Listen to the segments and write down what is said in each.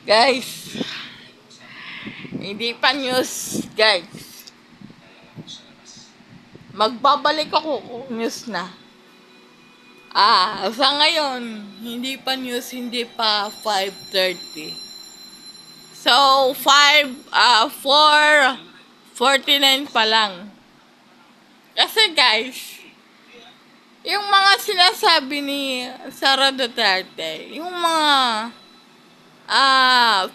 Guys, hindi pa news, guys. Magbabalik ako kung news na. Sa ngayon, hindi pa news, hindi pa 5:30. So, 4:49 pa lang. Kasi guys, yung mga sinasabi ni Sara Duterte, yung mga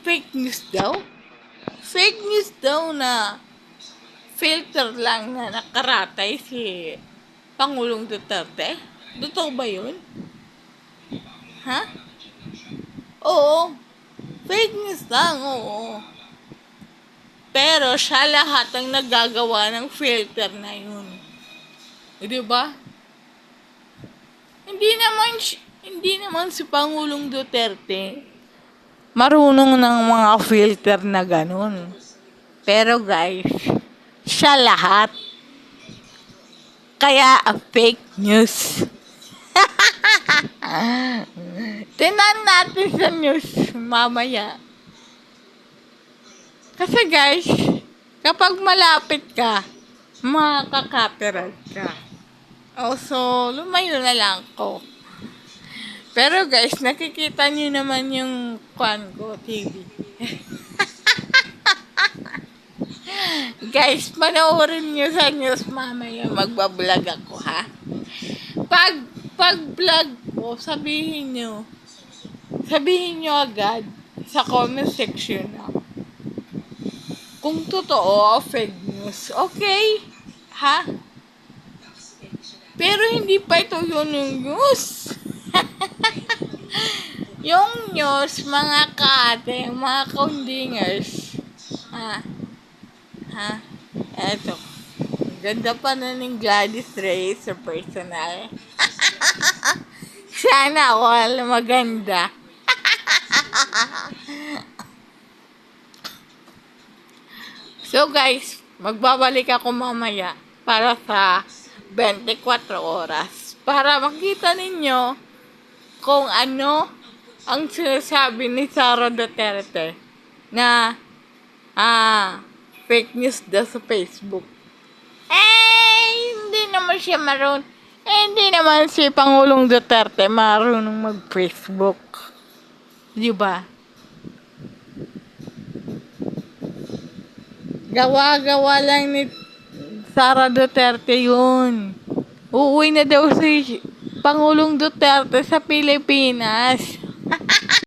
fake news daw. Fake news daw na filter lang na nakaratay si Pangulong Duterte. Totoo ba yun? Ha? Oo. Fake news lang, oo. Pero siya lahat ang nagagawa ng filter na yun. Di ba? Hindi naman si Pangulong Duterte marunong ng mga filter na ganun. Pero guys, siya lahat. Kaya fake news. Tingnan natin sa news mamaya. Kasi guys, kapag malapit ka, makaka-copyright ka. So, lumayo na lang ko. Pero guys, nakikita niyo naman yung kwan ko, TV. Guys, panoorin niyo sa news mamaya. Magbablog ako, ha? Pag vlog ko, sabihin niyo agad sa comment section na kung totoo o fake news. Okay? Ha? Pero hindi pa ito yun yung news. Yung news, mga kate, mga kundingers. Eto. Ganda pa na ng Gladys Reyes sa personal. Sana all maganda. So guys, magbabalik ako mamaya para sa 24 oras. Para makita ninyo kung ano ang sinasabi ni Sara Duterte na fake news daw sa Facebook. Hindi naman siya hindi naman si Pangulong Duterte marunong mag-Facebook. Di ba? Gawa-gawa lang ni Sara Duterte yun. Uuwi na daw si Pangulong Duterte sa Pilipinas.